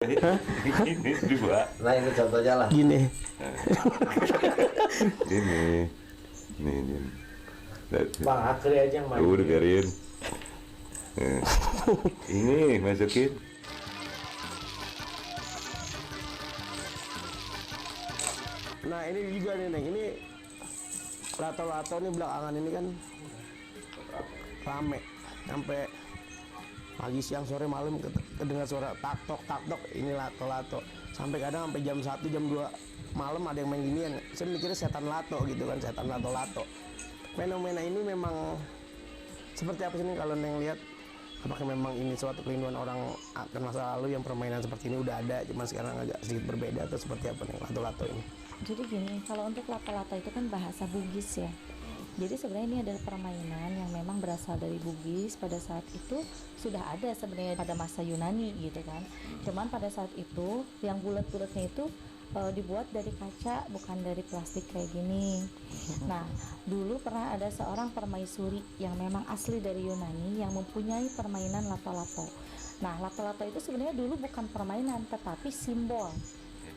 Ini dua. Nah ini contohnya lah. Gini. Ini. Nih. Bang Akri aja yang main. Udah biarin. Ini masukin. Nah ini juga nih Neng, ini lato-lato nih belakangan ini kan rame sampai pagi siang sore malam kedengar suara tak tok ini lato-lato sampai kadang sampai jam 1 jam 2 malam ada yang main ginian. Saya mikirnya setan lato gitu kan, setan lato-lato. Fenomena ini memang seperti apa sih nih kalau Neng lihat? Apakah memang ini suatu kerinduan orang akan masa lalu yang permainan seperti ini udah ada, cuma sekarang agak sedikit berbeda atau seperti apa nih lato-lato ini? Jadi gini, kalau untuk lato-lato itu kan bahasa Bugis ya. Jadi sebenarnya ini adalah permainan yang memang berasal dari Bugis. Pada saat itu sudah ada sebenarnya pada masa Yunani gitu kan. Cuman pada saat itu yang bulat-bulatnya itu dibuat dari kaca, bukan dari plastik kayak gini. Nah, dulu pernah ada seorang permaisuri yang memang asli dari Yunani yang mempunyai permainan lato-lato. Nah, lato-lato itu sebenarnya dulu bukan permainan tetapi simbol.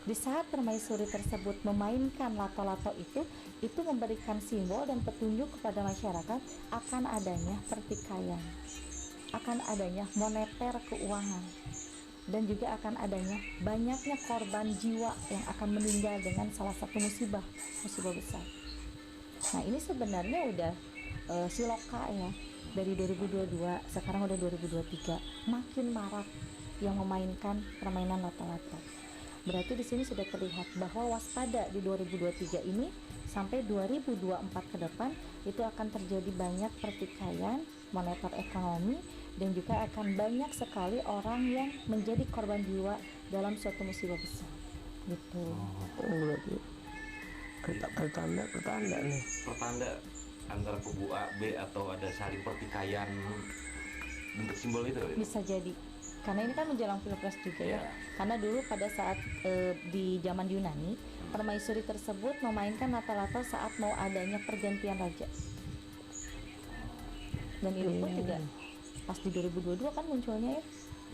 Di saat permaisuri tersebut memainkan lato-lato itu memberikan simbol dan petunjuk kepada masyarakat akan adanya pertikaian, akan adanya moneter keuangan, dan juga akan adanya banyaknya korban jiwa yang akan meninggal dengan salah satu musibah besar. Nah ini sebenarnya udah siloka ya, dari 2022 sekarang udah 2023 makin marak yang memainkan permainan lato-lato. Berarti di sini sudah terlihat bahwa waspada di 2023 ini sampai 2024 ke depan itu akan terjadi banyak pertikaian moneter ekonomi dan juga akan banyak sekali orang yang menjadi korban jiwa dalam suatu musibah besar gitu. Berarti pertanda nih. Pertanda antara kubu A, B atau ada saling pertikaian bentuk simbol itu ya? Bisa jadi karena ini kan menjelang pilpres juga ya. Karena dulu pada saat di zaman Yunani permaisuri tersebut memainkan lato-lato saat mau adanya pergantian raja. Dan itu pun juga pas di 2022 kan munculnya ya.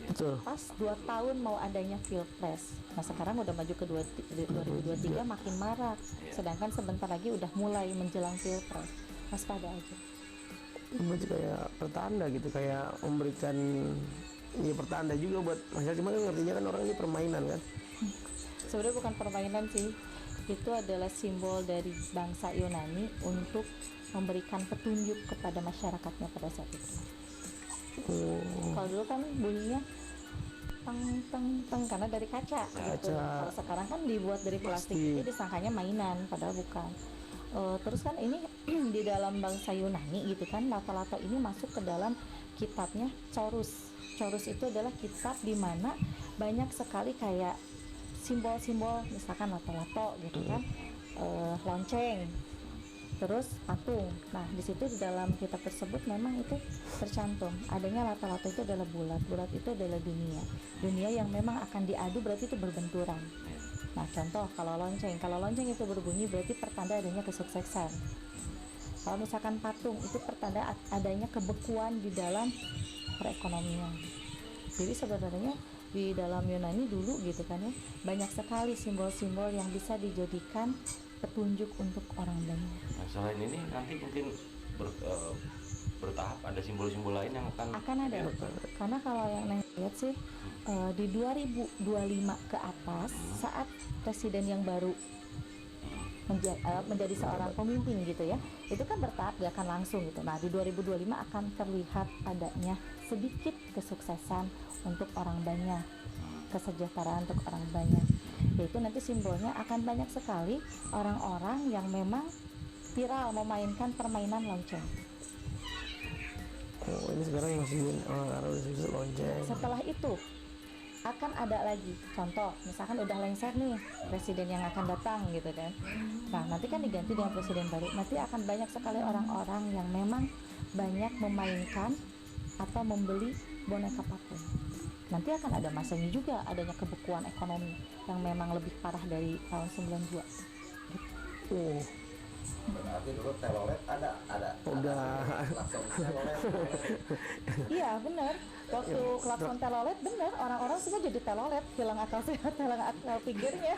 Betul. Pas 2 tahun mau adanya pilpres. Nah sekarang udah maju ke 2023 makin marak. Sedangkan sebentar lagi udah mulai menjelang pilpres. Waspada aja. Berarti kayak pertanda gitu, kayak memberikan ya pertanda juga buat masyarakat, cuma kan ngertinya kan orang ini permainan kan. Sebenarnya bukan permainan sih, itu adalah simbol dari bangsa Yunani untuk memberikan petunjuk kepada masyarakatnya pada saat itu. Kalau dulu kan bunyinya teng karena dari kaca. Gitu. Kalau sekarang kan dibuat dari plastik, itu disangkanya mainan padahal bukan. Terus kan ini di dalam bangsa Yunani gitu kan, lato-lato ini masuk ke dalam kitabnya Chorus. Chorus itu adalah kitab di mana banyak sekali kayak simbol-simbol, misalkan lato-lato gitu kan, lonceng, terus patung. Nah di situ di dalam kitab tersebut memang itu tercantum adanya lato-lato itu adalah bulat itu adalah dunia yang memang akan diadu, berarti itu berbenturan. Nah contoh kalau lonceng itu berbunyi berarti pertanda adanya kesuksesan. Kalau misalkan patung itu pertanda adanya kebekuan di dalam perekonomian. Jadi sebenarnya di dalam Yunani dulu gitu kan ya, banyak sekali simbol-simbol yang bisa dijadikan petunjuk untuk orang banyak. Nah, selain ini nanti mungkin bertahap ada simbol-simbol lain yang akan ada. Karena kalau yang Neng lihat sih di 2025 ke atas saat presiden yang baru menjadi seorang pemimpin gitu ya, itu kan bertahap, gak akan langsung gitu. Nah di 2025 akan terlihat adanya sedikit kesuksesan untuk orang banyak, kesejahteraan untuk orang banyak, yaitu nanti simbolnya akan banyak sekali orang-orang yang memang viral memainkan permainan lonceng. Oh ini sekarang masih orang udah lonceng. Setelah itu akan ada lagi contoh, misalkan udah lengser nih presiden yang akan datang gitu kan. Nah nanti kan diganti dengan presiden baru, nanti akan banyak sekali orang-orang yang memang banyak memainkan atau membeli boneka patung. Nanti akan ada masanya juga adanya kebekuan ekonomi yang memang lebih parah dari tahun 92 gitu. Berarti dulu telolet ada. Udah. Langsung telolet. Iya benar. Waktu klakson telolet benar, orang-orang semua jadi telolet, hilang akal sehat, hilang akal pikirnya.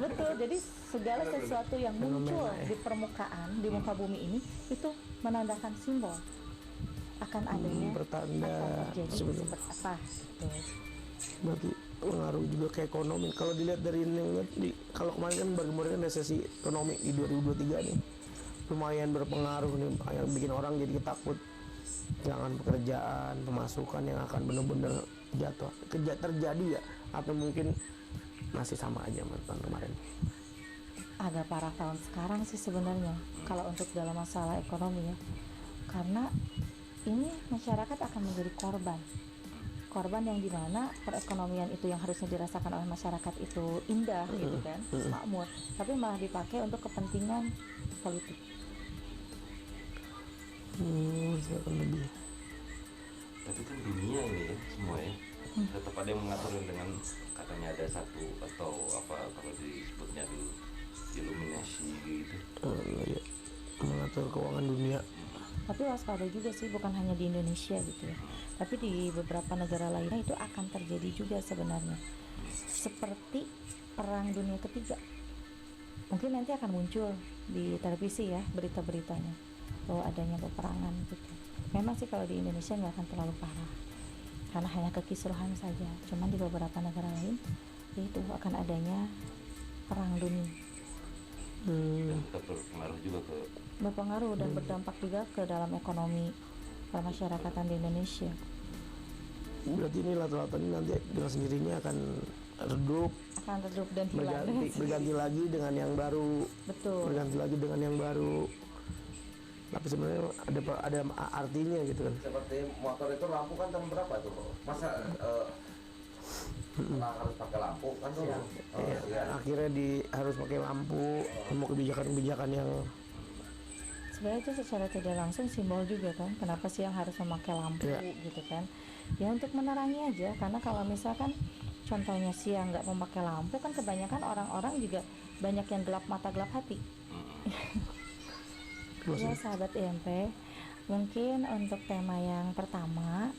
Betul. Jadi segala sesuatu yang muncul di permukaan, di muka bumi ini itu menandakan simbol akan adanya Pertanda akan terjadi sebenarnya. seperti apa. Gitu. Berarti pengaruh juga ke ekonomi. Kalau dilihat dari ini, kalau kemarin kan baru-baru kan resesi ekonomi di 2023 nih, lumayan berpengaruh nih, yang bikin orang jadi takut jangan pekerjaan, pemasukan yang akan benar-benar jatuh terjadi ya, atau mungkin masih sama aja sama tahun kemarin. Agak parah tahun sekarang sih sebenarnya kalau untuk dalam masalah ekonomi ya, karena ini masyarakat akan menjadi korban yang dimana perekonomian itu yang harusnya dirasakan oleh masyarakat itu indah gitu kan, makmur, tapi malah dipakai untuk kepentingan politik. Silakan lebih. Tapi kan dunia ini ya semua ya tetap ada yang mengatur dengan katanya ada satu atau apa kalau disebutnya dulu iluminasi gitu. Ya, mengatur keuangan dunia. Tapi waspada juga sih, bukan hanya di Indonesia gitu ya, tapi di beberapa negara lainnya itu akan terjadi juga sebenarnya, seperti perang dunia ketiga. Mungkin nanti akan muncul di televisi ya berita-beritanya bahwa adanya peperangan gitu. Memang sih kalau di Indonesia nggak akan terlalu parah karena hanya kekisruhan saja, cuman di beberapa negara lain itu akan adanya perang dunia. Dan tetap berpengaruh juga ke Berpengaruh dan berdampak juga ke dalam ekonomi permasyarakatan di Indonesia. Berarti ini lato-lato ini nanti dengan sendirinya akan redup, Dan hilang. berganti lagi dengan yang baru. Betul. Berganti lagi dengan yang baru. Tapi sebenarnya ada artinya gitu kan. Seperti motor itu lampu kan tahun berapa tuh? Masa harus pakai lampu kan tuh? Akhirnya harus pakai lampu, mau kebijakan-kebijakan yang Sebenarnya itu secara tidak langsung simbol juga kan, kenapa sih yang harus memakai lampu gitu kan, ya untuk menerangi aja. Karena kalau misalkan contohnya siang nggak memakai lampu kan kebanyakan orang-orang juga banyak yang gelap mata gelap hati. Ya sahabat IMP, mungkin untuk tema yang pertama